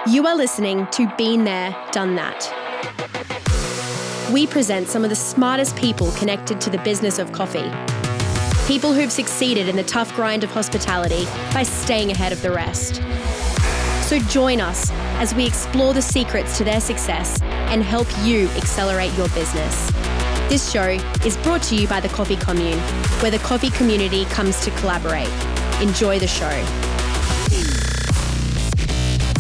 You are listening to Been There, Done That. We present some of the smartest people connected to the business of coffee. People who've succeeded in the tough grind of hospitality by staying ahead of the rest. So join us as we explore the secrets to their success and help you accelerate your business. This show is brought to you by the Coffee Commune, where the coffee community comes to collaborate. Enjoy the show.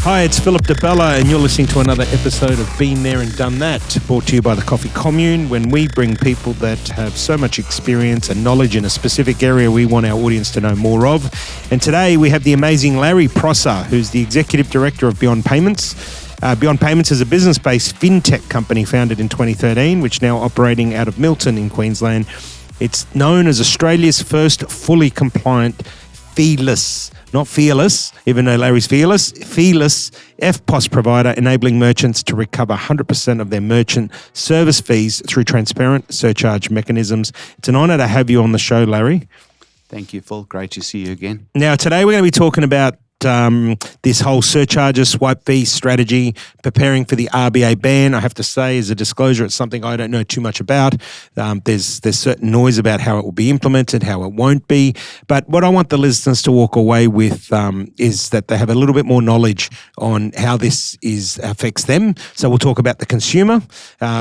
Hi, it's Philip DeBella, and you're listening to another episode of Been There and Done That, brought to you by the Coffee Commune, when we bring people that have so much experience and knowledge in a specific area we want our audience to know more of. And today we have the amazing Larry Prosser, who's the Executive Director of Beyond Payments. Beyond Payments is a business-based Fintech company founded in 2013, which is now operating out of Milton in Queensland. It's known as Australia's first fully compliant feeless, not fearless, even though Larry's fearless FPOS provider, enabling merchants to recover 100% of their merchant service fees through transparent surcharge mechanisms. It's an honour to have you on the show, Larry. Thank you, Phil. Great to see you again. Now, today we're going to be talking about this whole surcharges, swipe fee strategy, preparing for the RBA ban. I have to say, as a disclosure, it's something I don't know too much about. There's certain noise about how it will be implemented, how it won't be. But what I want the listeners to walk away with is that they have a little bit more knowledge on how this affects them. So we'll talk about the consumer,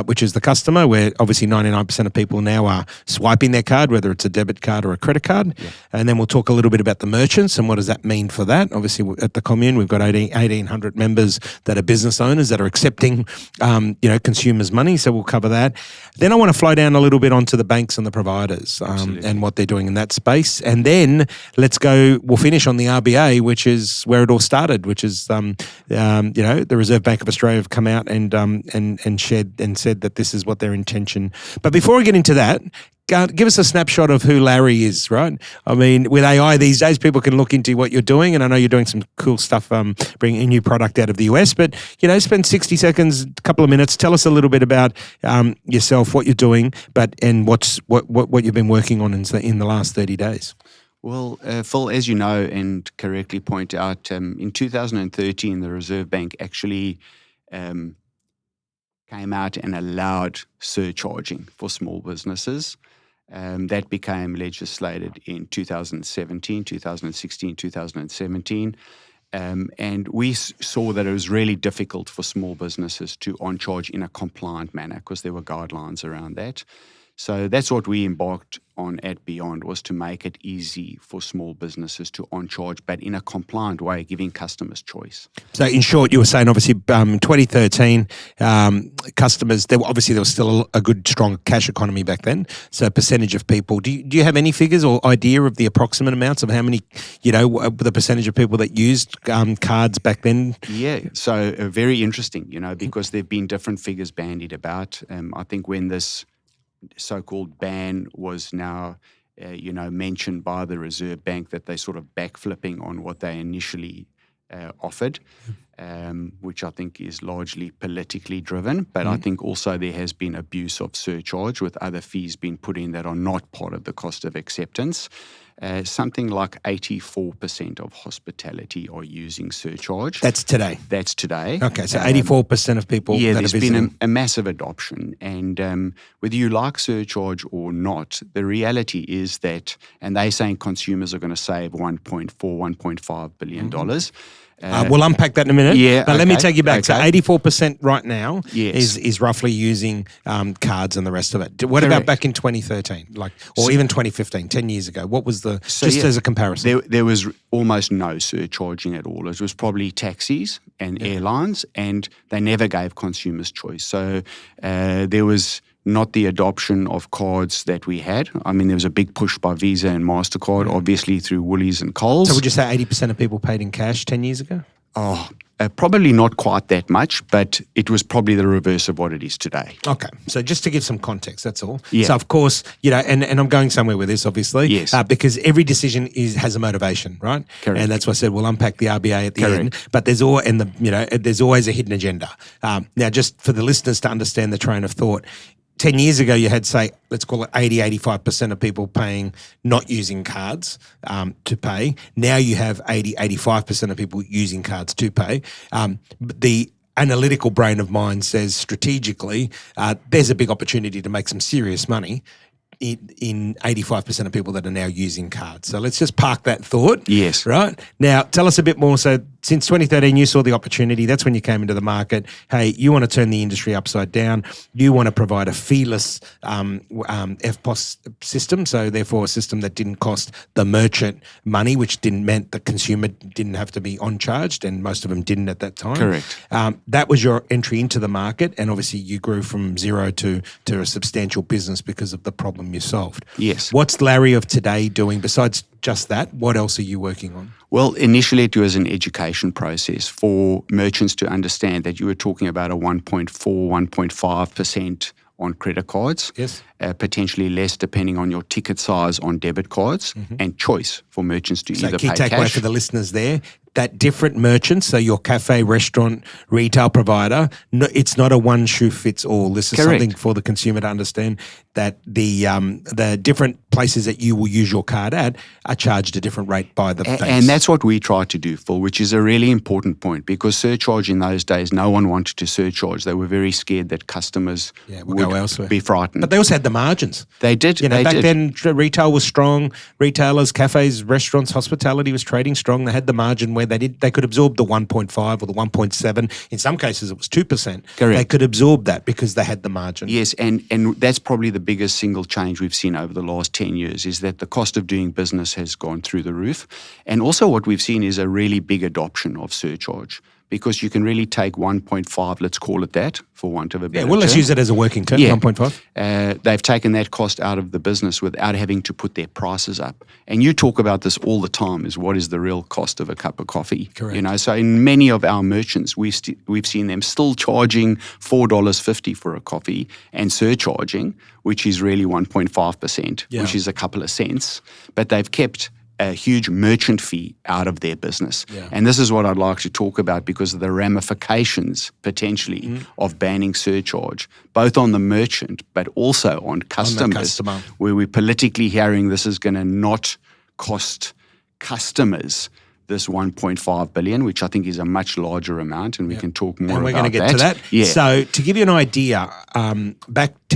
which is the customer, where obviously 99% of people now are swiping their card, whether it's a debit card or a credit card. Yeah. And then we'll talk a little bit about the merchants and what does that mean for that. Obviously, at the Commune, we've got 1,800 members that are business owners that are accepting, consumers' money. So we'll cover that. Then I want to flow down a little bit onto the banks and the providers and what they're doing in that space. And then we'll finish on the RBA, which is where it all started, which is, the Reserve Bank of Australia have come out and shared and said that this is what their intention. But before I get into that, give us a snapshot of who Larry is, right? I mean, with AI these days, people can look into what you're doing, and I know you're doing some cool stuff, bringing a new product out of the US, but, spend 60 seconds, a couple of minutes, tell us a little bit about yourself, what you're doing, and what you've been working on in the last 30 days. Well, Phil, as you know and correctly point out, in 2013, the Reserve Bank actually came out and allowed surcharging for small businesses. That became legislated in 2017, 2016, 2017. And we saw that it was really difficult for small businesses to on-charge in a compliant manner because there were guidelines around that. So that's what we embarked on at Beyond, was to make it easy for small businesses to on-charge, but in a compliant way, giving customers choice. So in short, you were saying obviously 2013, customers, there was still a good, strong cash economy back then. So a percentage of people, do you have any figures or idea of the approximate amounts of how many, the percentage of people that used cards back then? Yeah, so very interesting, because there have been different figures bandied about. I think when this so-called ban was now, mentioned by the Reserve Bank, that they sort of backflipping on what they initially offered, which I think is largely politically driven. But I think also there has been abuse of surcharge with other fees being put in that are not part of the cost of acceptance. Something like 84% of hospitality are using surcharge. That's today? That's today. Okay, so 84% of people that there's are visiting. Been a massive adoption. And whether you like surcharge or not, the reality is that, and they're saying consumers are going to save $1.5 billion. We'll unpack that in a minute. Yeah, but let me take you back. Okay. So 84% right now Yes. is roughly using cards and the rest of it. What Correct. about back in 2013, or even 2015, 10 years ago? What was as a comparison? There was almost no surcharging at all. It was probably taxis and airlines, and they never gave consumers choice. So there was not the adoption of cards that we had. I mean, there was a big push by Visa and MasterCard, obviously through Woolies and Coles. So would you say 80% of people paid in cash 10 years ago? Probably not quite that much, but it was probably the reverse of what it is today. Okay. So just to give some context, that's all. Yeah. So of course, and I'm going somewhere with this, obviously. Yes. Because every decision has a motivation, right? Correct. And that's why I said we'll unpack the RBA at the Correct. end. But there's always a hidden agenda. Now, just for the listeners to understand the train of thought, 10 years ago, you had, say, let's call it 85% of people paying, not using cards to pay. Now you have 85% of people using cards to pay. The analytical brain of mine says strategically, there's a big opportunity to make some serious money in 85% of people that are now using cards. So let's just park that thought. Yes. Right? Now, tell us a bit more. So since 2013, you saw the opportunity. That's when you came into the market. Hey, you want to turn the industry upside down. You want to provide a feeless FPOS system, so therefore a system that didn't cost the merchant money, which meant the consumer didn't have to be on-charged, and most of them didn't at that time. Correct. That was your entry into the market, and obviously you grew from zero to a substantial business because of the problem you solved. Yes. What's Larry of today doing besides just that? What else are you working on? Well, initially it was an education process for merchants to understand that you were talking about a 1.4, 1.5% on credit cards, yes, potentially less depending on your ticket size on debit cards, and choice for merchants to either key pay takeaway cash. for the listeners there, that different merchants, so your cafe, restaurant, retail provider, no, it's not a one shoe fits all. This is Correct. something for the consumer to understand, that the different places that you will use your card at are charged a different rate by the banks. And that's what we try to do, Phil, which is a really important point, because surcharge in those days, no one wanted to surcharge. They were very scared that customers would would go elsewhere. be frightened. But they also had the margins. They did. Back then, retail was strong. Retailers, cafes, restaurants, hospitality was trading strong. They had the margin where they could absorb the 1.5 or the 1.7. In some cases, it was 2%. Correct. They could absorb that because they had the margin. Yes, and that's probably the biggest single change we've seen over the last 10 years, is that the cost of doing business has gone through the roof. And also what we've seen is a really big adoption of surcharge, because you can really take 1.5, let's call it that, for want of a better term. Let's use it as a working term, 1.5. They've taken that cost out of the business without having to put their prices up. And you talk about this all the time, is what is the real cost of a cup of coffee? Correct. So in many of our merchants, we've seen them still charging $4.50 for a coffee and surcharging, which is really 1.5%, which is a couple of cents. But they've kept a huge merchant fee out of their business. Yeah. And this is what I'd like to talk about, because of the ramifications potentially of banning surcharge, both on the merchant but also on customers, where we're politically hearing this is going to not cost customers this 1.5 billion, which I think is a much larger amount, and we can talk more about that. And we're going to get to that. Yeah. So to give you an idea,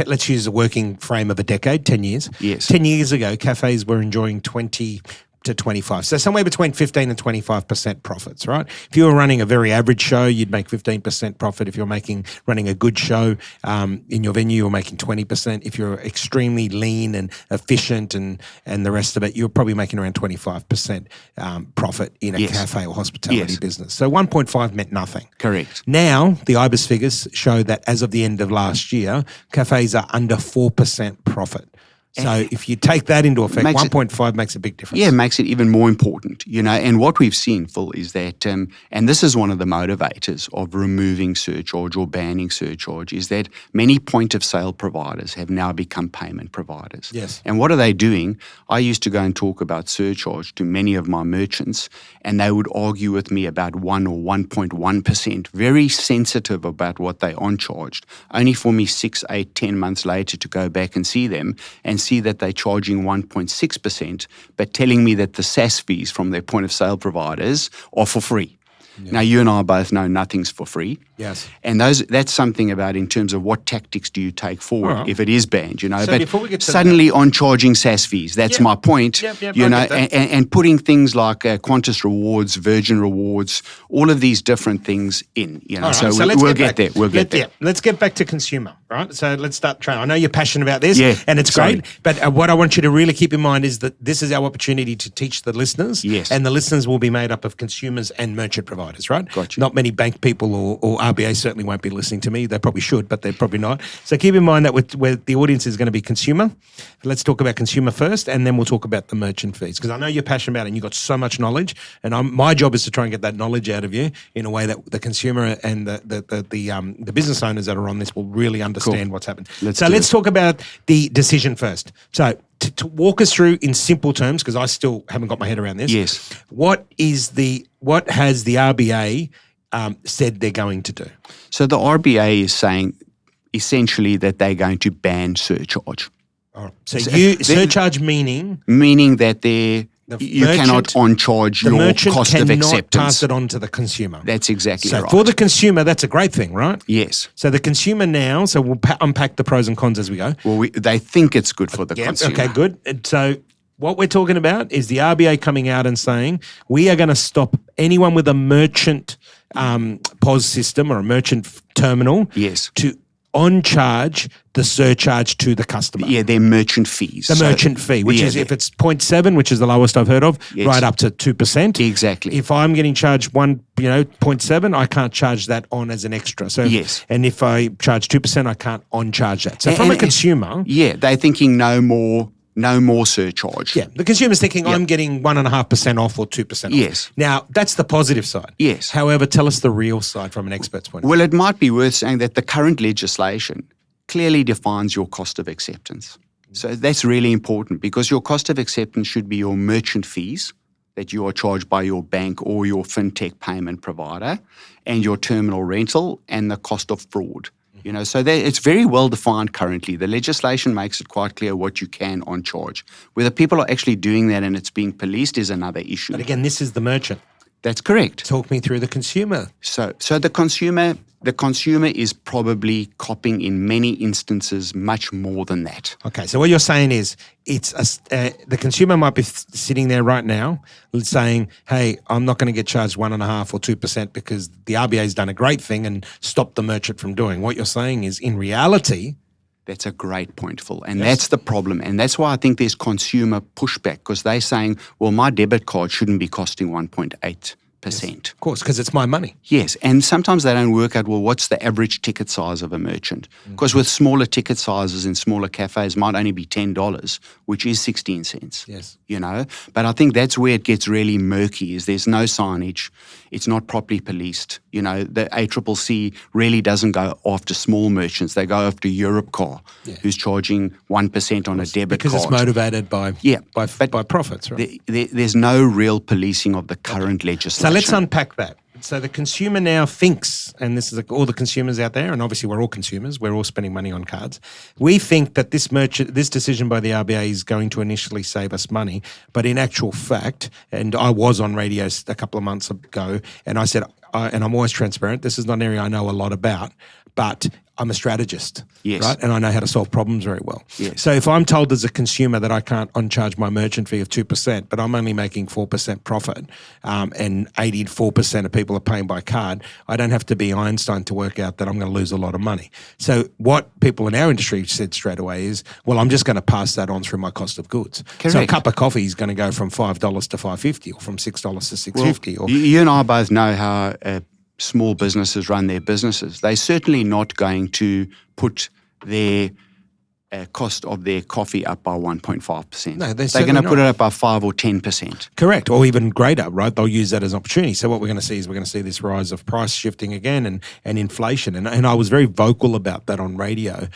let's use a working frame of a decade, 10 years. Yes. 10 years ago, cafes were enjoying 20 to 25. So somewhere between 15 and 25% profits, right? If you were running a very average show, you'd make 15% profit. If you're running a good show in your venue, you're making 20%. If you're extremely lean and efficient and the rest of it, you're probably making around 25% profit in a cafe or hospitality business. So 1.5 meant nothing. Correct. Now, the IBIS figures show that as of the end of last year, cafes are under 4% profit. So if you take that into effect, 1.5 makes a big difference. Yeah, it makes it even more important, And what we've seen, Phil, is that, and this is one of the motivators of removing surcharge or banning surcharge, is that many point-of-sale providers have now become payment providers. Yes. And what are they doing? I used to go and talk about surcharge to many of my merchants, and they would argue with me about 1 or 1.1%, very sensitive about what they on-charged, only for me 6, 8, 10 months later to go back and see them and see that they're charging 1.6%, but telling me that the SaaS fees from their point-of-sale providers are for free. Yeah. Now, you and I both know nothing's for free. Yes. And that's something about in terms of what tactics do you take forward if it is banned, So but before we get to suddenly on charging SaaS fees, that's my point, and putting things like Qantas Rewards, Virgin Rewards, all of these different things in, So we'll get there. We'll get there. Yeah. Let's get back to consumer, right? So let's start trying. I know you're passionate about this, and it's Sorry. great, but what I want you to really keep in mind is that this is our opportunity to teach the listeners, and the listeners will be made up of consumers and merchant providers, right? Gotcha. Not many bank people or RBA certainly won't be listening to me. They probably should, but they're probably not. So keep in mind that where the audience is going to be consumer. Let's talk about consumer first, and then we'll talk about the merchant fees, because I know you're passionate about it and you've got so much knowledge, and my job is to try and get that knowledge out of you in a way that the consumer and the business owners that are on this will really understand what's happened. Let's talk about the decision first. So to walk us through in simple terms, because I still haven't got my head around this. Yes. What has the RBA said they're going to do? So the RBA is saying essentially that they're going to ban surcharge. All right. So surcharge meaning that you merchant, cannot on-charge the your merchant cost of cannot acceptance. pass it on to the consumer. That's exactly so right. for the consumer, that's a great thing, right? Yes. So the consumer now, so we'll unpack the pros and cons as we go. Well, they think it's good for the consumer. Okay, good. And so what we're talking about is the RBA coming out and saying, we are going to stop anyone with a merchant POS system or a merchant terminal to on-charge the surcharge to the customer. Yeah, their merchant fees. The merchant fee, which is if it's 0.7, which is the lowest I've heard of, right up to 2%. Exactly. If I'm getting charged 0.7, I can't charge that on as an extra. So and if I charge 2%, I can't on-charge that. So from a consumer... Yeah, they're thinking no more surcharge. Yeah, the consumer's thinking I'm getting 1.5% off or 2% off. Yes. Now, that's the positive side. Yes. However, tell us the real side from an expert's point of view. Well, it might be worth saying that the current legislation clearly defines your cost of acceptance. So that's really important because your cost of acceptance should be your merchant fees that you are charged by your bank or your fintech payment provider and your terminal rental and the cost of fraud. So it's very well defined currently. The legislation makes it quite clear what you can on charge. Whether people are actually doing that and it's being policed is another issue. But again, this is the merchant. That's correct. Talk me through the consumer. So the consumer is probably copying in many instances much more than that. Okay, so what you're saying is the consumer might be sitting there right now saying, hey, I'm not going to get charged 1.5% or 2% because the RBA has done a great thing and stopped the merchant from doing. What you're saying is in reality... That's a great point, Phil. And that's the problem. And that's why I think there's consumer pushback because they're saying, well, my debit card shouldn't be costing 1.8%. Yes, of course, because it's my money. Yes, and sometimes they don't work out, well, what's the average ticket size of a merchant? Because with smaller ticket sizes in smaller cafes might only be $10, which is 16 cents. Yes. But I think that's where it gets really murky is there's no signage. It's not properly policed. The ACCC really doesn't go after small merchants. They go after Europcar, who's charging 1% on a debit card. Because it's motivated by profits, right? There's no real policing of the current legislation. So let's unpack that. So the consumer now thinks, and this is all the consumers out there, and obviously we're all consumers, we're all spending money on cards. We think that this decision by the RBA is going to initially save us money, but in actual fact, and I was on radio a couple of months ago, and I said, and I'm always transparent, this is not an area I know a lot about, but I'm a strategist, right? And I know how to solve problems very well. Yes. So if I'm told as a consumer that I can't on-charge my merchant fee of 2%, but I'm only making 4% profit and 84% of people are paying by card, I don't have to be Einstein to work out that I'm going to lose a lot of money. So what people in our industry said straight away is, well, I'm just going to pass that on through my cost of goods. Correct. So a cup of coffee is going to go from $5 to $5.50 or from $6 to $6.50. Well, you and I both know how small businesses run their businesses. They're certainly not going to put their cost of their coffee up by 1.5%. No, they're going to put it up by 5 or 10%. Correct, or even greater, right? They'll use that as an opportunity. So what we're going to see is we're going to see this rise of price shifting again and inflation. And I was very vocal about that on radio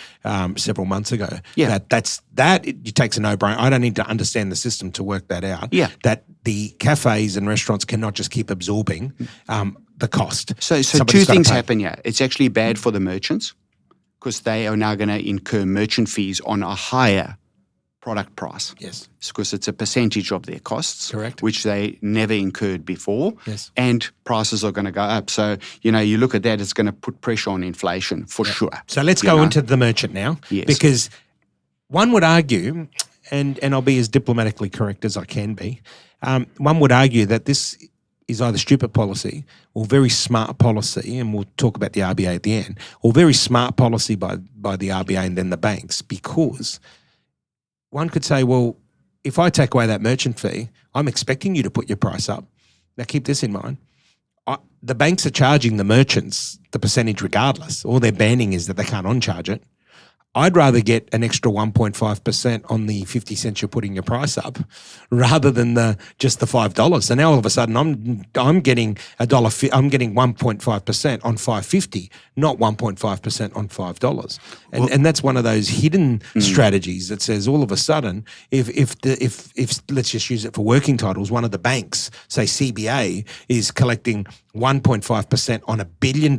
several months ago. Yeah. It takes a no-brainer. I don't need to understand the system to work that out. Yeah. That the cafes and restaurants cannot just keep absorbing the cost. So two things happen here. It's actually bad for the merchants because they are now going to incur merchant fees on a higher product price. Yes. Because it's a percentage of their costs. Correct. Which they never incurred before. Yes. And prices are going to go up. So, you look at that, it's going to put pressure on inflation for sure. So let's go into the merchant now. Yes. Because one would argue, and I'll be as diplomatically correct as I can be, one would argue that this is either stupid policy or very smart policy, and we'll talk about the RBA at the end, or very smart policy by the RBA and then the banks, because one could say, well, if I take away that merchant fee, I'm expecting you to put your price up. Now keep this in mind. The banks are charging the merchants the percentage regardless. All they're banning is that they can't on-charge it. I'd rather get an extra 1.5% on the 50 cents you're putting your price up rather than just the $5. So now all of a sudden I'm getting I'm getting 1.5% on $5.50, not 1.5% on $5. And that's one of those hidden strategies that says all of a sudden if let's just use it for working titles, one of the banks, say CBA, is collecting 1.5% on $1 billion.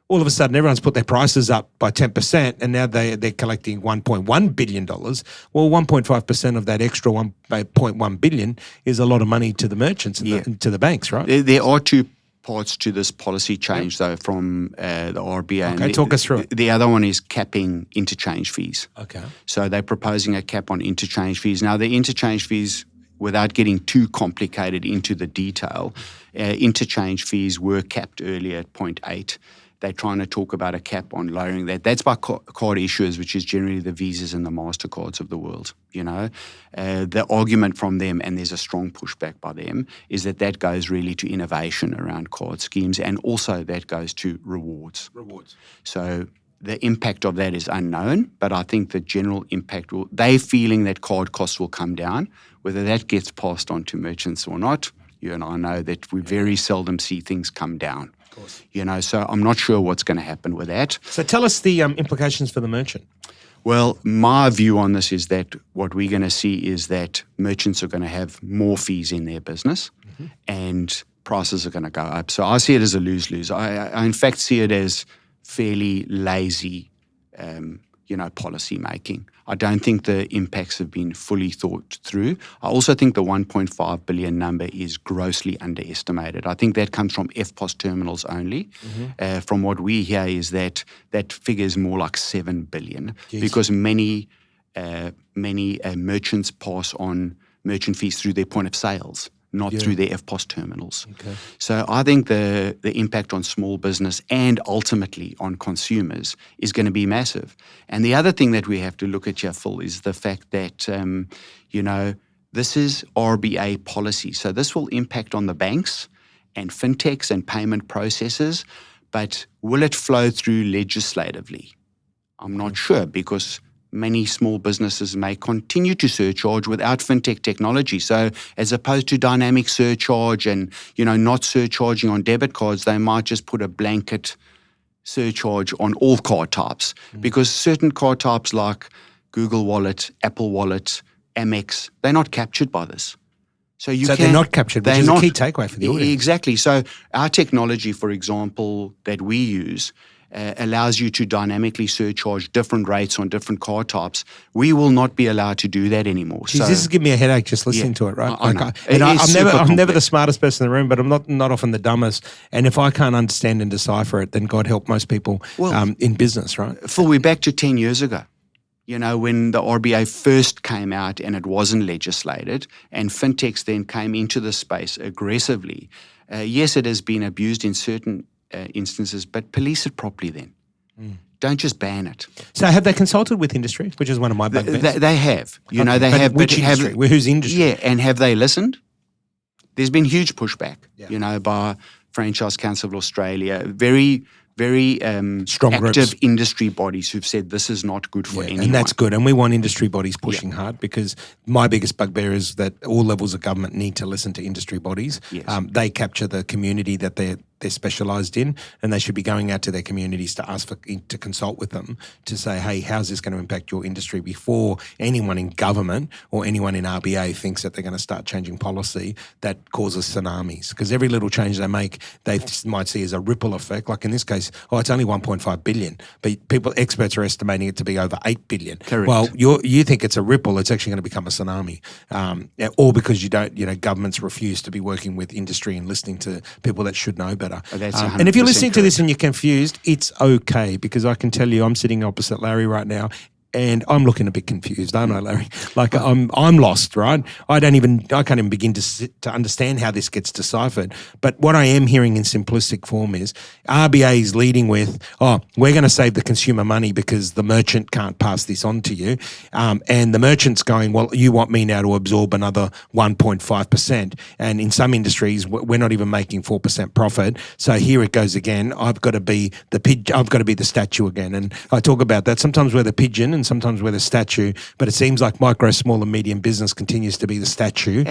all of a sudden everyone's put their prices up by 10% and now they're collecting $1.1 billion. Well, 1.5% of that extra $1.1 billion is a lot of money to the merchants and to the banks, right? There are two parts to this policy change, though, from the RBA. Okay, talk us through it. The other one is capping interchange fees. Okay. So they're proposing a cap on interchange fees. Now, the interchange fees, without getting too complicated into the detail, interchange fees were capped earlier at 0.8. They're trying to talk about a cap on lowering that. That's by card issuers, which is generally the Visas and the MasterCards of the world. The argument from them, and there's a strong pushback by them, is that goes really to innovation around card schemes, and also that goes to rewards. So the impact of that is unknown, but I think the general impact they're feeling that card costs will come down. Whether that gets passed on to merchants or not, you and I know that we very seldom see things come down. So I'm not sure what's going to happen with that. So tell us the implications for the merchant. Well, my view on this is that what we're going to see is that merchants are going to have more fees in their business and prices are going to go up. So I see it as a lose-lose. I in fact see it as fairly lazy, policy making. I don't think the impacts have been fully thought through. I also think the 1.5 billion number is grossly underestimated. I think that comes from FPOS terminals only. From what we hear is that figure is more like 7 billion because many merchants pass on merchant fees through their point of sales, not through their FPOS terminals. Okay. So I think the impact on small business and ultimately on consumers is going to be massive. And the other thing that we have to look at here, Phil, is the fact that, this is RBA policy. So this will impact on the banks and fintechs and payment processors, but will it flow through legislatively? I'm not sure because many small businesses may continue to surcharge without fintech technology. So as opposed to dynamic surcharge and, not surcharging on debit cards, they might just put a blanket surcharge on all card types because certain card types like Google Wallet, Apple Wallet, Amex, they're not captured by this. So they're not captured, which is a key takeaway for the audience. Exactly. So our technology, for example, that we use allows you to dynamically surcharge different rates on different card types. We will not be allowed to do that anymore. Jeez, this is giving me a headache just listening to it, right? I know. I'm never the smartest person in the room, but I'm not often the dumbest. And if I can't understand and decipher it, then God help most people in business, right? Phil, we're back to 10 years ago. When the RBA first came out and it wasn't legislated, and fintechs then came into the space aggressively. Yes, it has been abused in certain instances, but police it properly then. Don't just ban it. So have they consulted with industry, which is one of my bugbears? They have. They have. Which industry? Whose industry? Yeah, and have they listened? There's been huge pushback, by Franchise Council of Australia, very strong active groups. Industry bodies who've said this is not good for anyone. And that's good. And we want industry bodies pushing hard because my biggest bugbear is that all levels of government need to listen to industry bodies. Yes. They capture the community that they're specialised in, and they should be going out to their communities to ask to consult with them to say, hey, how's this going to impact your industry before anyone in government or anyone in RBA thinks that they're going to start changing policy that causes tsunamis. Because every little change they make, they might see as a ripple effect. Like in this case, it's only 1.5 billion, but experts are estimating it to be over 8 billion. Correct. Well, you think it's a ripple, it's actually going to become a tsunami. Or because you don't, governments refuse to be working with industry and listening to people that should know better. And if you're listening to this and you're confused, it's okay, because I can tell you I'm sitting opposite Larry right now and I'm looking a bit confused, aren't I, Larry? Like I'm lost, right? I can't even begin to understand how this gets deciphered. But what I am hearing in simplistic form is RBA is leading with, we're going to save the consumer money because the merchant can't pass this on to you. And the merchant's going, well, you want me now to absorb another 1.5%. And in some industries, we're not even making 4% profit. So here it goes again. I've got to be the statue again. And I talk about that. Sometimes we're the pigeon and sometimes we're the statue, but it seems like micro, small and medium business continues to be the statue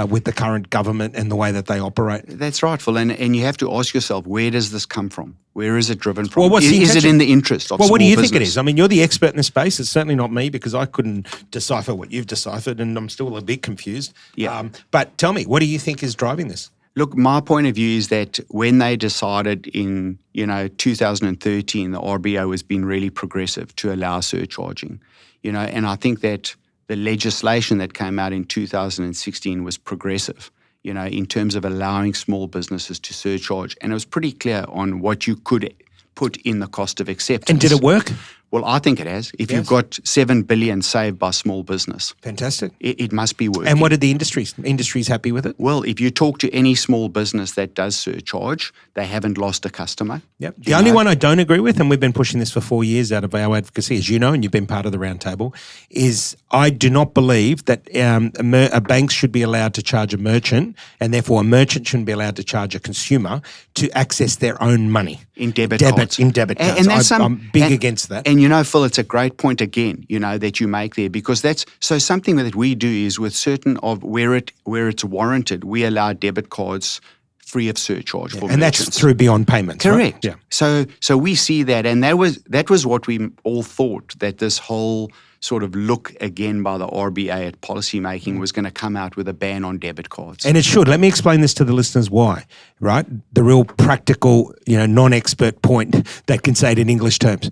with the current government and the way that they operate. That's right, Phil. And you have to ask yourself, where does this come from? Where is it driven from? Well, is it in the interest of small business? Well, what do you think it is? I mean, you're the expert in the space. It's certainly not me because I couldn't decipher what you've deciphered and I'm still a bit confused. Yeah. But tell me, what do you think is driving this? Look, my point of view is that when they decided in 2013, the RBA was being really progressive to allow surcharging, and I think that the legislation that came out in 2016 was progressive, in terms of allowing small businesses to surcharge, and it was pretty clear on what you could put in the cost of acceptance. And did it work? Well, I think it has. If you've got 7 billion saved by small business, fantastic. It must be working. And what did the industry's happy with it? Well, if you talk to any small business that does surcharge, they haven't lost a customer. Yep. The only one I don't agree with, and we've been pushing this for 4 years out of our advocacy, as you know, and you've been part of the roundtable, is I do not believe that a bank should be allowed to charge a merchant, and therefore a merchant shouldn't be allowed to charge a consumer to access their own money. In debit cards. In debit cards. And I'm big against that. And Phil, it's a great point again, that you make there, because that's something that we do is with certain of where it's warranted, we allow debit cards free of surcharge for and merchants. That's through Beyond Payments, correct. Right? Yeah. So we see that, and that was what we all thought, that this whole sort of look again by the RBA at policymaking was going to come out with a ban on debit cards. And it should. Let me explain this to the listeners why, right? The real practical, non-expert point that can say it in English terms.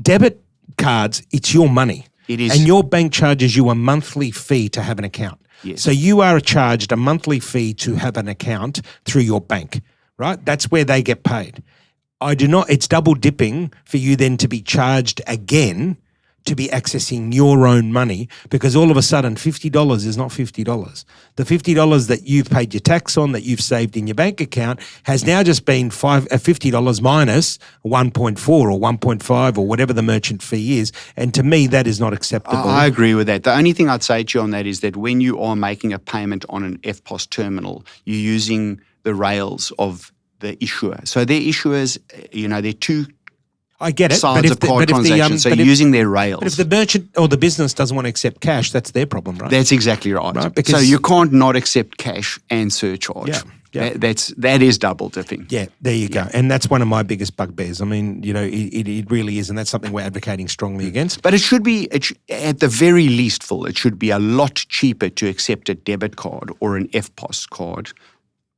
Debit cards, it's your money. It is. And your bank charges you a monthly fee to have an account. Yes. So you are charged a monthly fee to have an account through your bank, right? That's where they get paid. It's double dipping for you then to be charged again to be accessing your own money, because all of a sudden $50 is not $50. The $50 that you've paid your tax on, that you've saved in your bank account, has now just been $50 minus 1.4 or 1.5 or whatever the merchant fee is. And to me, that is not acceptable. I agree with that. The only thing I'd say to you on that is that when you are making a payment on an FPOS terminal, you're using the rails of the issuer. So their issuers, they're two I get it. sides of card transactions, so using their rails. But if the merchant or the business doesn't want to accept cash, that's their problem, right? That's exactly right. Because so you can't not accept cash and surcharge. Yeah. That is double dipping. Yeah, there you go. And that's one of my biggest bugbears. I mean, it really is, and that's something we're advocating strongly against. But it should be, at the very least, Phil, it should be a lot cheaper to accept a debit card or an FPOS card,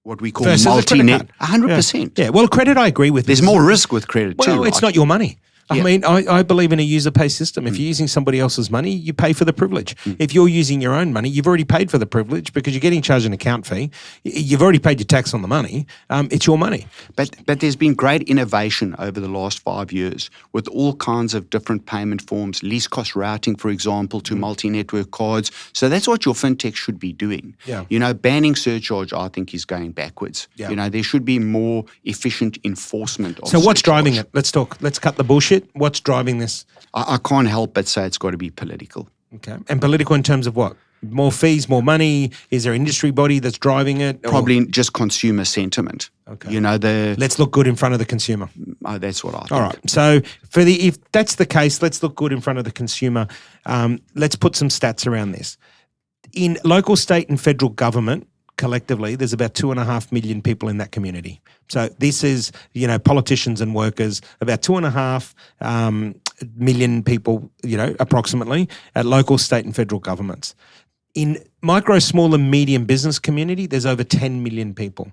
what we call multi-net. 100%. Yeah, well, credit I agree with. There's more risk with credit too, Well, it's not your money. Yeah. I mean, I believe in a user pay system. If you're using somebody else's money, you pay for the privilege. If you're using your own money, you've already paid for the privilege because you're getting charged an account fee. You've already paid your tax on the money. It's your money. But there's been great innovation over the last 5 years with all kinds of different payment forms, least cost routing, for example, to multi-network cards. So that's what your fintech should be doing. Yeah. Banning surcharge, I think, is going backwards. Yeah. There should be more efficient enforcement of So what's surcharge. driving it? Let's cut the bullshit. What's driving this? I can't help but say it's got to be political. Okay. And political in terms of what? More fees, more money? Is there an industry body that's driving it? Probably just consumer sentiment. Okay. Let's look good in front of the consumer. That's what I think. All right. So if that's the case, let's look good in front of the consumer. Let's put some stats around this. In local, state and federal government, collectively, there's about 2.5 million people in that community. So this is, politicians and workers, about 2.5 million people, approximately, at local, state and federal governments. In micro, small and medium business community, there's over 10 million people.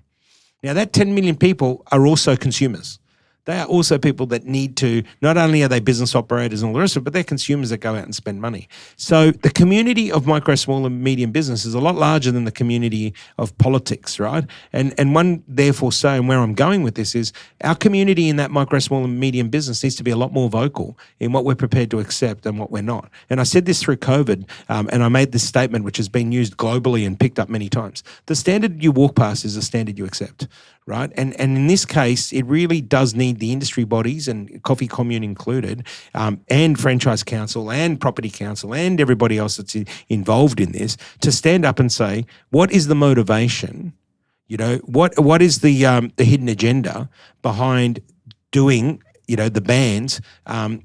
Now, that 10 million people are also consumers. They are also people that need to, not only are they business operators and all the rest of it, but they're consumers that go out and spend money. So the community of micro, small and medium business is a lot larger than the community of politics, right? And one therefore say, and where I'm going with this is, our community in that micro, small and medium business needs to be a lot more vocal in what we're prepared to accept and what we're not. And I said this through COVID, and I made this statement, which has been used globally and picked up many times. The standard you walk past is the standard you accept. Right. And in this case, it really does need the industry bodies, and Coffee Commune included, and Franchise Council and Property Council and everybody else that's involved in this to stand up and say, what is the motivation? What is the hidden agenda behind doing, the bans?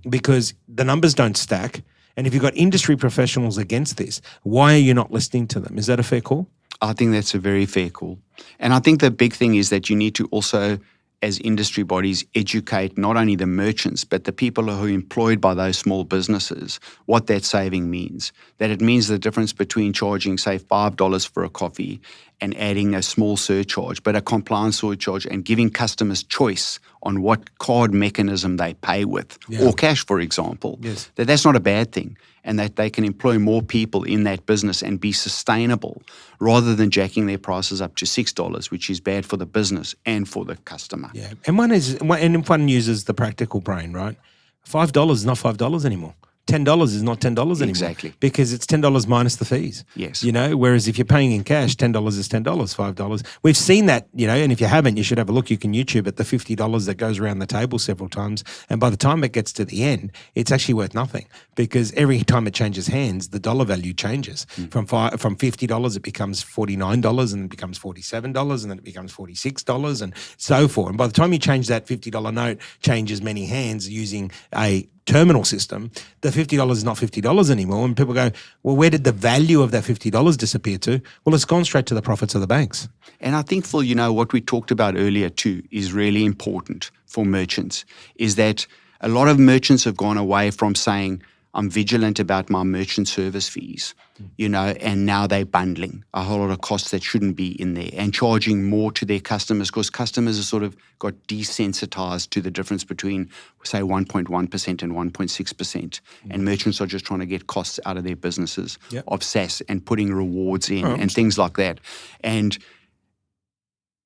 Because the numbers don't stack. And if you've got industry professionals against this, why are you not listening to them? Is that a fair call? I think that's a very fair call. And I think the big thing is that you need to also, as industry bodies, educate not only the merchants, but the people who are employed by those small businesses, what that saving means. That it means the difference between charging, say, $5 for a coffee and adding a small surcharge, but a compliance surcharge, and giving customers choice on what card mechanism they pay with, or cash, for example, Yes. that's not a bad thing, and that they can employ more people in that business and be sustainable rather than jacking their prices up to $6, which is bad for the business and for the customer. Yeah, and if one uses the practical brain, right? $5 is not $5 anymore. $10 is not $10 anymore. Exactly. Because it's $10 minus the fees. Yes. Whereas if you're paying in cash, $10 is $10, $5. We've seen that, and if you haven't, you should have a look. You can YouTube at the $50 that goes around the table several times. And by the time it gets to the end, it's actually worth nothing, because every time it changes hands, the dollar value changes. From $50, it becomes $49, and it becomes $47, and then it becomes $46 and so forth. And by the time you change that $50 note, changes many hands using a terminal system, the $50 is not $50 anymore. And people go, well, where did the value of that $50 disappear to? Well, it's gone straight to the profits of the banks. And I think, Phil, what we talked about earlier too is really important for merchants, is that a lot of merchants have gone away from saying, I'm vigilant about my merchant service fees, and now they're bundling a whole lot of costs that shouldn't be in there and charging more to their customers, because customers have sort of got desensitized to the difference between, say, 1.1% and 1.6%. And merchants are just trying to get costs out of their businesses of SaaS and putting rewards in and things like that. And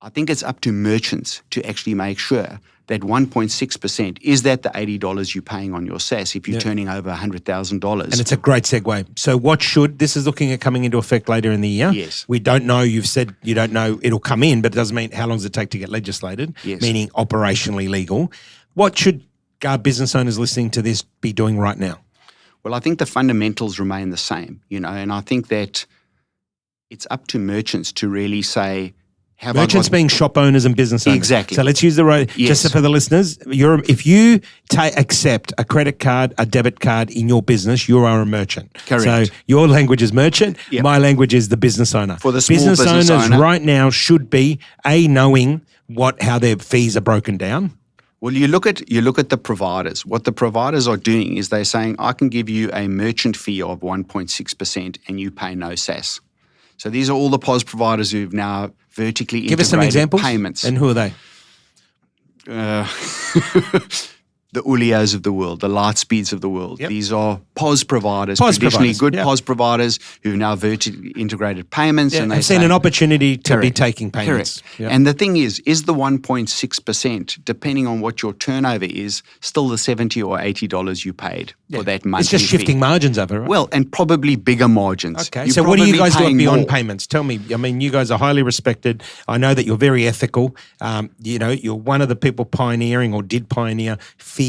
I think it's up to merchants to actually make sure that 1.6% is that the $80 you're paying on your SaaS if you're turning over $100,000. And it's a great segue. So this is looking at coming into effect later in the year. Yes. We don't know, you've said you don't know it'll come in, but it doesn't mean how long does it take to get legislated, meaning operationally legal. What should our business owners listening to this be doing right now? Well, I think the fundamentals remain the same, and I think that it's up to merchants to really say, merchants being shop owners and business owners. Exactly. So let's use the right, just for the listeners, if you accept a credit card, a debit card in your business, you are a merchant. Correct. So your language is merchant, my language is the business owner. For the small business owners owner, right now should be, knowing how their fees are broken down. Well, you look at the providers. What the providers are doing is they're saying, I can give you a merchant fee of 1.6% and you pay no SaaS. So these are all the POS providers who've now vertically integrated Give us some examples. Payments. And who are they? The Ulios of the world, the Lightspeeds of the world. These are POS providers, traditionally good POS providers who've now vertically integrated payments. And they've seen an opportunity to be taking payments. Correct. And the thing is the 1.6%, depending on what your turnover is, still the $70 or $80 you paid for that monthly It's just shifting margins over, right? Well, and probably bigger margins. Okay, so what do you guys do at Beyond Payments? Tell me. I mean, you guys are highly respected. I know that you're very ethical. You're one of the people pioneering or did pioneer feeless.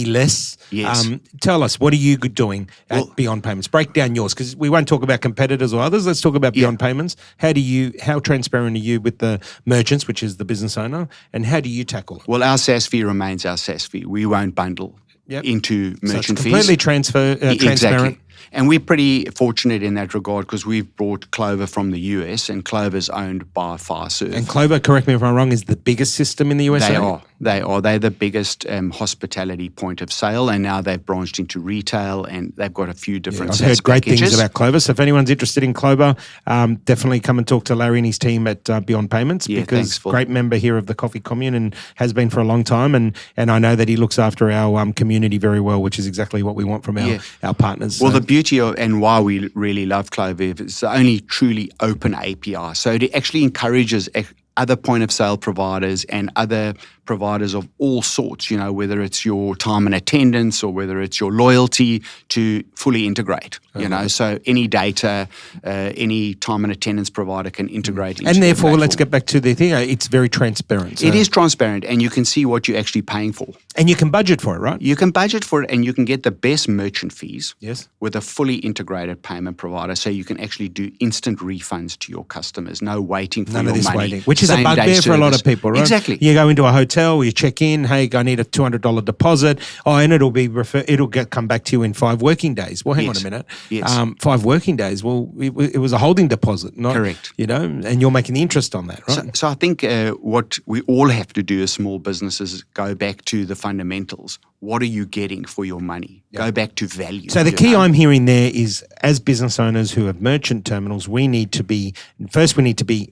Yes. Tell us, what are you doing at Beyond Payments? Break down yours, because we won't talk about competitors or others. Let's talk about Beyond Payments. How transparent are you with the merchants, which is the business owner, and how do you tackle it? Well, our SaaS fee remains our SaaS fee. We won't bundle into merchant fees. Completely transparent. Exactly. And we're pretty fortunate in that regard because we've brought Clover from the US, and Clover's owned by Fiserv. And Clover, correct me if I'm wrong, is the biggest system in the USA? They are. They're the biggest hospitality point of sale, and now they've branched into retail, and they've got a few different I've heard great packages. things about Clover. So if anyone's interested in Clover, definitely come and talk to Larry and his team at Beyond Payments, because great member here of the Coffee Commune and has been for a long time. And I know that he looks after our community very well, which is exactly what we want from our partners. Well, the beauty of, and why we really love Clover, it's the only truly open API. So it actually encourages other point of sale providers and other providers of all sorts, whether it's your time and attendance or whether it's your loyalty, to fully integrate, so any data, any time and attendance provider can integrate into and therefore, the let's get back to the thing, it's very transparent. So. It is transparent, and you can see what you're actually paying for. And you can budget for it, right? You can budget for it, and you can get the best merchant fees with a fully integrated payment provider, so you can actually do instant refunds to your customers, no waiting for None your of this money. Waiting, which is a bugbear for a lot of people, right? Exactly. You go into a hotel hotel, you check in, hey, I need a $200 deposit. Oh, and it'll come back to you in 5 working days. Well, hang on a minute. Yes. 5 working days. Well, it was a holding deposit, not correct. And you're making the interest on that, right? So I think what we all have to do as small businesses is go back to the fundamentals. What are you getting for your money? Go back to value. So the key I'm hearing there is, as business owners who have merchant terminals, we need to be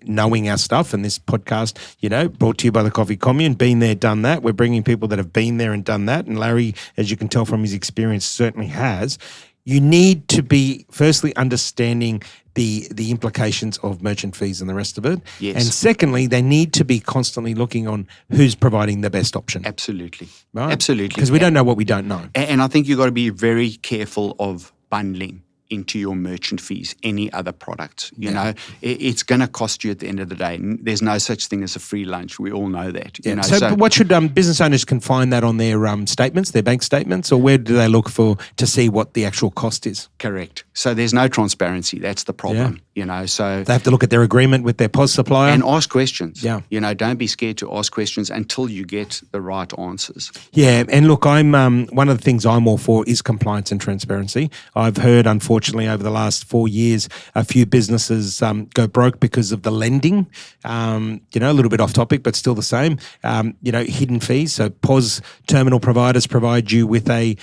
knowing our stuff. And this podcast, brought to you by the Coffee Commune, been there, done that. We're bringing people that have been there and done that. And Larry, as you can tell from his experience, certainly has. You need to be firstly understanding the implications of merchant fees and the rest of it. Yes. And secondly, they need to be constantly looking on who's providing the best option. Absolutely. Right? Absolutely. Because we don't know what we don't know. And I think you've got to be very careful of bundling into your merchant fees any other products. You know, it's going to cost you at the end of the day. There's no such thing as a free lunch. We all know that. You know, so what should business owners can find that on their statements, their bank statements, or where do they look to see what the actual cost is? Correct. So there's no transparency. That's the problem. You know, so they have to look at their agreement with their POS supplier and ask questions. Yeah. You know, don't be scared to ask questions until you get the right answers. Yeah, and look, I'm one of the things I'm all for is compliance and transparency. I've heard, unfortunately, over the last 4 years, a few businesses go broke because of the lending. A little bit off topic, but still the same. Hidden fees. So POS terminal providers provide you with a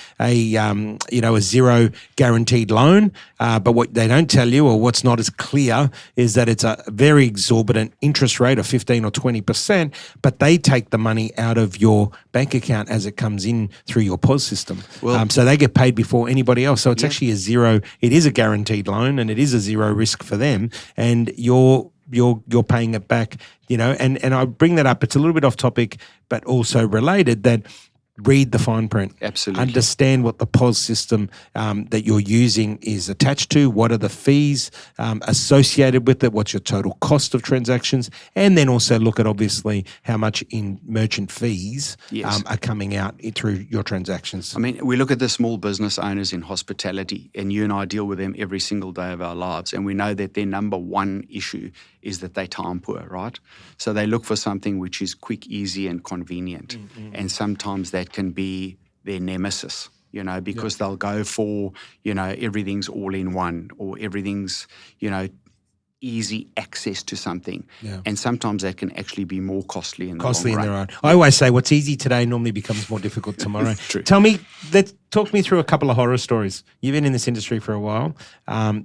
zero guaranteed loan, but what they don't tell you, or what's not as clear, is that it's a very exorbitant interest rate of 15 or 20%, but they take the money out of your bank account as it comes in through your POS system. Well, so they get paid before anybody else. So it's actually it is a guaranteed loan, and it is a zero risk for them, and you're paying it back, and I bring that up. It's a little bit off topic, but also related, that read the fine print. Absolutely. Understand what the POS system that you're using is attached to. What are the fees associated with it? What's your total cost of transactions? And then also look at, obviously, how much in merchant fees are coming out through your transactions. I mean, we look at the small business owners in hospitality, and you and I deal with them every single day of our lives, and we know that their number one issue is that they're time poor, right? So they look for something which is quick, easy, and convenient. Mm-hmm. And sometimes that can be their nemesis, because they'll go for, everything's all in one, or everything's, easy access to something. Yeah. And sometimes that can actually be more costly in the long run. I always say what's easy today normally becomes more difficult tomorrow. True. Talk me through a couple of horror stories. You've been in this industry for a while.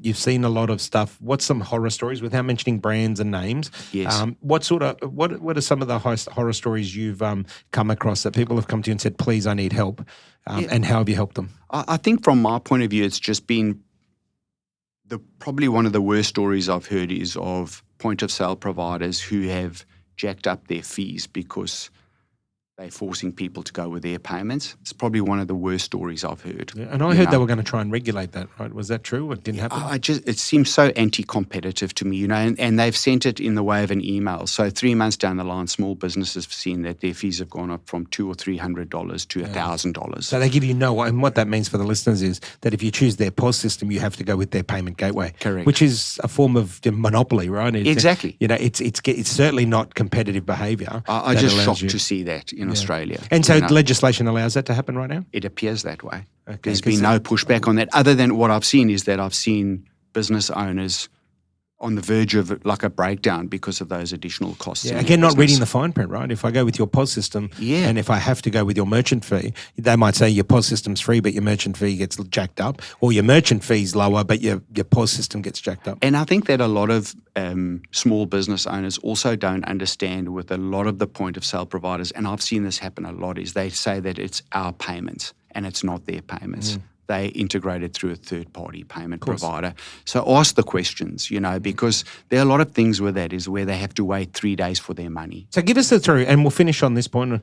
You've seen a lot of stuff. What's some horror stories, without mentioning brands and names? Yes. What are some of the horror stories you've come across that people have come to you and said, please, I need help? And how have you helped them? I think from my point of view, it's just been probably one of the worst stories I've heard is of point of sale providers who have jacked up their fees because they're forcing people to go with their payments. It's probably one of the worst stories I've heard. Yeah, and I heard they were going to try and regulate that, right? Was that true? It didn't happen? It seems so anti-competitive to me, and they've sent it in the way of an email. So 3 months down the line, small businesses have seen that their fees have gone up from $200 or $300 to $1,000. So they give you and what that means for the listeners is that if you choose their POS system, you have to go with their payment gateway. Correct. Which is a form of monopoly, right? Exactly. It's certainly not competitive behaviour. I'm just shocked to see that in Australia. And so legislation allows that to happen right now? It appears that way. Okay, there's been no pushback on that, other than what I've seen is that I've seen business owners on the verge of like a breakdown because of those additional costs. Yeah, again, not reading the fine print, right? If I go with your POS system and if I have to go with your merchant fee, they might say your POS system's free, but your merchant fee gets jacked up, or your merchant fee's lower, but your POS system gets jacked up. And I think that a lot of small business owners also don't understand with a lot of the point of sale providers, and I've seen this happen a lot, is they say that it's our payments and it's not their payments. They integrated through a third-party payment provider. So ask the questions, because there are a lot of things with that is where they have to wait 3 days for their money. So give us the through, and we'll finish on this point.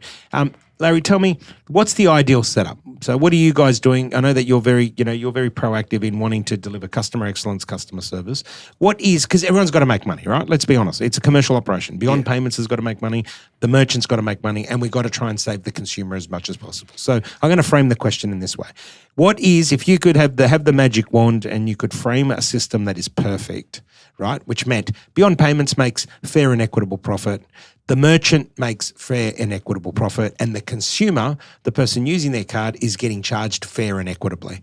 Larry, tell me, what's the ideal setup? So what are you guys doing? I know that you're very proactive in wanting to deliver customer excellence, customer service. Because everyone's got to make money, right? Let's be honest. It's a commercial operation. Beyond Payments has got to make money. The merchant's got to make money, and we've got to try and save the consumer as much as possible. So I'm going to frame the question in this way. If you could have the magic wand and you could frame a system that is perfect, right? Which meant Beyond Payments makes fair and equitable profit. The merchant makes fair and equitable profit, and the consumer, the person using their card, is getting charged fair and equitably.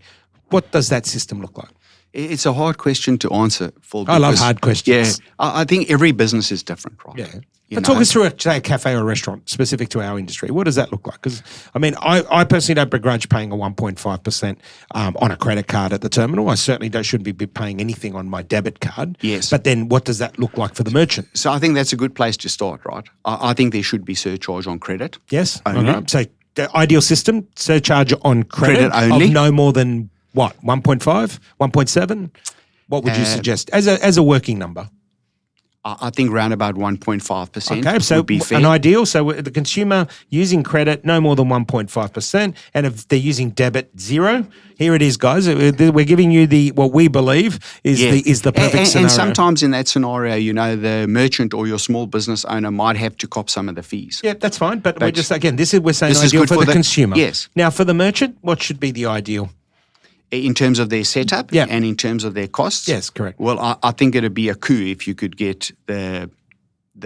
What does that system look like? It's a hard question to answer, Phil. I love hard questions. Yeah, I think every business is different, right? Yeah. But talk us through, say, a cafe or a restaurant specific to our industry. What does that look like? Because, I mean, I personally don't begrudge paying a 1.5% on a credit card at the terminal. I certainly shouldn't be paying anything on my debit card. Yes. But then what does that look like for the merchant? So I think that's a good place to start, right? I think there should be surcharge on credit. Yes. Only. Okay. So the ideal system, surcharge on credit only. Of no more than, what, 1.5, 1.7? What would you suggest as a working number? I think around about 1.5% okay, so would be fair. An ideal. So the consumer using credit, no more than 1.5%. And if they're using debit, 0. Here it is, guys. We're giving you what we believe is the perfect scenario. And sometimes in that scenario, the merchant or your small business owner might have to cop some of the fees. Yeah, that's fine. But we're just, again, we're saying this is ideal good for the consumer. Yes. Now, for the merchant, what should be the ideal? In terms of their setup and in terms of their costs? Yes, correct. Well, I think it would be a coup if you could get the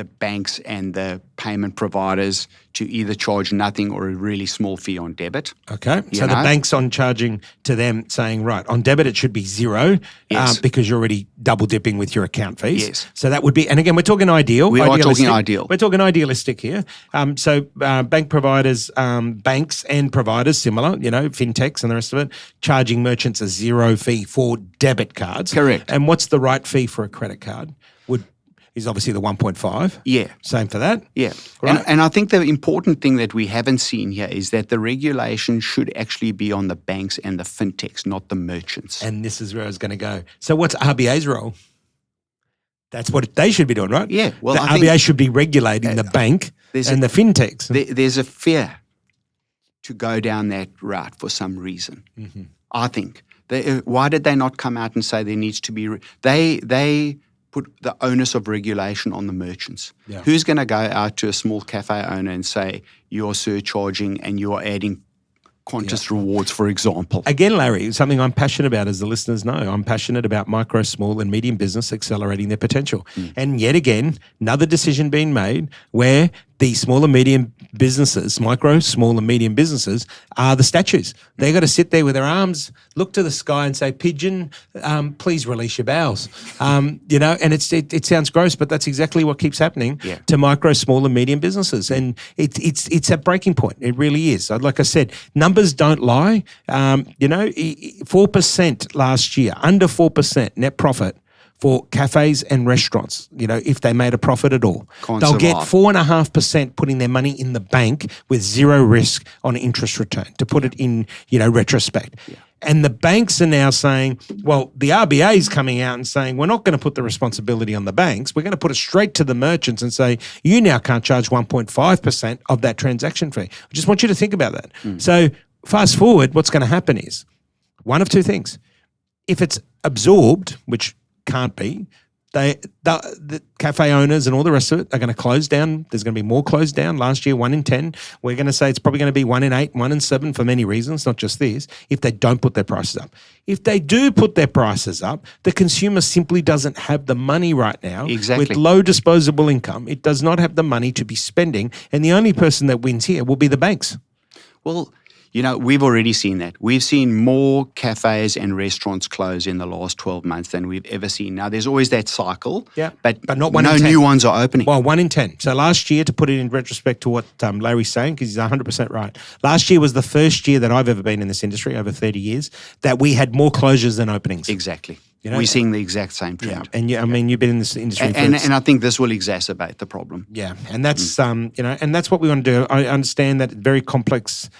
banks and the payment providers to either charge nothing or a really small fee on debit. Okay. So the bank's on charging to them saying, right, on debit it should be 0 because you're already double dipping with your account fees. Yes. So that would be, and again, we're talking ideal. We are talking ideal. We're talking idealistic here. So bank providers, banks and providers, similar, fintechs and the rest of it, charging merchants a 0 fee for debit cards. Correct. And what's the right fee for a credit card? Is obviously the 1.5. Yeah. Same for that. Yeah. Right. And I think the important thing that we haven't seen here is that the regulation should actually be on the banks and the fintechs, not the merchants. And this is where I was going to go. So what's RBA's role? That's what they should be doing, right? Yeah. Well, the I RBA think should be regulating the bank and the fintechs. There's a fear to go down that route for some reason. Mm-hmm. I think. Why did they not come out and say there needs to be... They put the onus of regulation on the merchants. Yeah. Who's going to go out to a small cafe owner and say, you're surcharging and you're adding Qantas rewards, for example? Again, Larry, something I'm passionate about, as the listeners know. I'm passionate about micro, small and medium business accelerating their potential. And yet again, another decision being made where the small and medium businesses, micro, small and medium businesses, are the statues. They got to sit there with their arms, look to the sky and say, pigeon, please release your bowels. And it sounds gross, but that's exactly what keeps happening to micro, small and medium businesses. And it's a breaking point. It really is. Like I said, numbers don't lie. 4% last year, under 4% net profit for cafes and restaurants, if they made a profit at all. They'll get 4.5% putting their money in the bank with 0 risk on interest return, to put it in, retrospect. Yeah. And the banks are now saying, well, the RBA is coming out and saying, we're not going to put the responsibility on the banks. We're going to put it straight to the merchants and say, you now can't charge 1.5% of that transaction fee. I just want you to think about that. So fast forward, what's going to happen is one of two things. If it's absorbed, which can't be, the cafe owners and all the rest of it are going to close down. There's going to be more closed down. Last year, 1 in 10. We're going to say it's probably going to be 1 in 8, 1 in 7 for many reasons, not just this, if they don't put their prices up. If they do put their prices up, the consumer simply doesn't have the money right now. Exactly. With low disposable income. It does not have the money to be spending, and the only person that wins here will be the banks. Well, we've already seen that. We've seen more cafes and restaurants close in the last 12 months than we've ever seen. Now, there's always that cycle, but not 1 in 10. No new ones are opening. Well, 1 in 10. So last year, to put it in retrospect to what Larry's saying, because he's 100% right, last year was the first year that I've ever been in this industry, over 30 years, that we had more closures than openings. Exactly. We're seeing the exact same trend. Yeah. And you've been in this industry and I think this will exacerbate the problem. Yeah. And that's, and that's what we want to do. I understand that very complex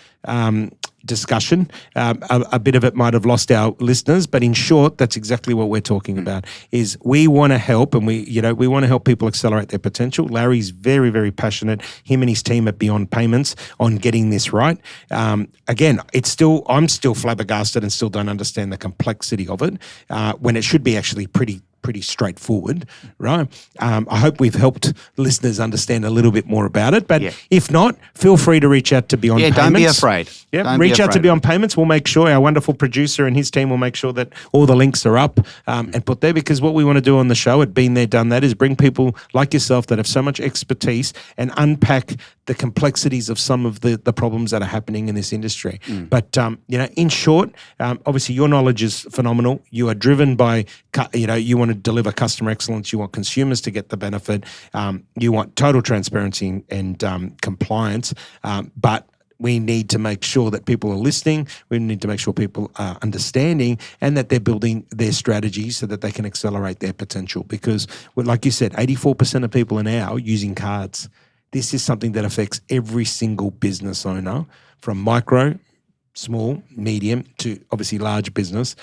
discussion. A bit of it might have lost our listeners, but in short, that's exactly what we're talking about. Is we want to help, and we want to help people accelerate their potential. Larry's very, very passionate. Him and his team at Beyond Payments on getting this right. Again, I'm still flabbergasted and still don't understand the complexity of it when it should be actually pretty pretty straightforward, right? I hope we've helped listeners understand a little bit more about it. But if not, feel free to reach out to Beyond Payments. Don't be afraid. Reach out to Beyond Payments. We'll make sure, our wonderful producer and his team will make sure that all the links are up and put there, because what we want to do on the show at Been There, Done That is bring people like yourself that have so much expertise and unpack the complexities of some of the problems that are happening in this industry. But, in short, obviously your knowledge is phenomenal. You are driven by, you want to deliver customer excellence. You want consumers to get the benefit. You want total transparency and compliance. But we need to make sure that people are listening. We need to make sure people are understanding and that they're building their strategies so that they can accelerate their potential. Because, like you said, 84% of people are now using cards. This is something that affects every single business owner, from micro, small, medium to obviously large business.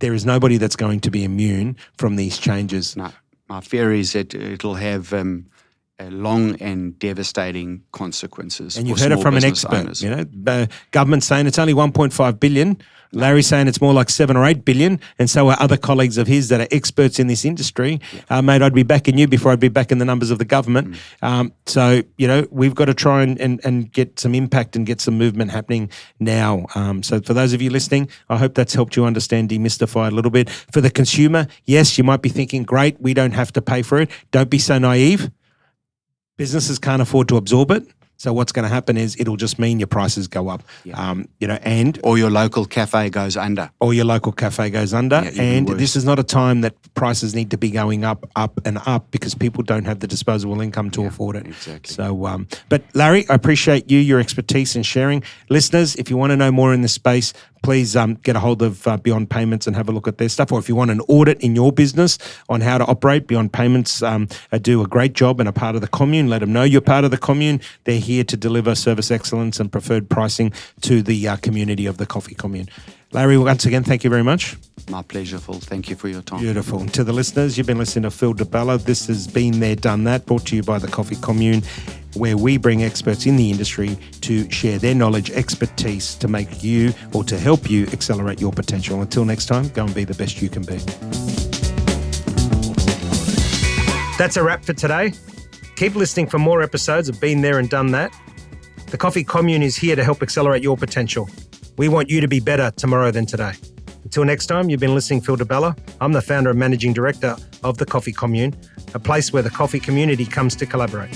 There is nobody that's going to be immune from these changes. No, my fear is that it'll have long and devastating consequences. And you've heard it from an expert. Owners. Government saying it's only 1.5 billion. Larry's saying it's more like 7 or 8 billion, and so are other colleagues of his that are experts in this industry. Mate, I'd be backing you before I'd be backing the numbers of the government. So, we've got to try and get some impact and get some movement happening now. So for those of you listening, I hope that's helped you understand, demystify a little bit. For the consumer, yes, you might be thinking, great, we don't have to pay for it. Don't be so naive. Businesses can't afford to absorb it. So what's going to happen is it'll just mean your prices go up, and or your local cafe goes under. And this is not a time that prices need to be going up and up, because people don't have the disposable income to afford it. Exactly. So, but Larry, I appreciate your expertise and sharing. Listeners, if you want to know more in this space, please get a hold of Beyond Payments and have a look at their stuff. Or if you want an audit in your business on how to operate, Beyond Payments do a great job and are part of the Commune. Let them know you're part of the Commune. They're here to deliver service excellence and preferred pricing to the community of the Coffee Commune. Larry, once again, thank you very much. My pleasure, Phil. Thank you for your time. Beautiful. And to the listeners, you've been listening to Phil DiBella. This has Been There, Done That, brought to you by the Coffee Commune, where we bring experts in the industry to share their knowledge, expertise to make you or to help you accelerate your potential. Until next time, go and be the best you can be. That's a wrap for today. Keep listening for more episodes of Been There and Done That. The Coffee Commune is here to help accelerate your potential. We want you to be better tomorrow than today. Until next time, you've been listening to Phil DiBella. I'm the founder and managing director of the Coffee Commune, a place where the coffee community comes to collaborate.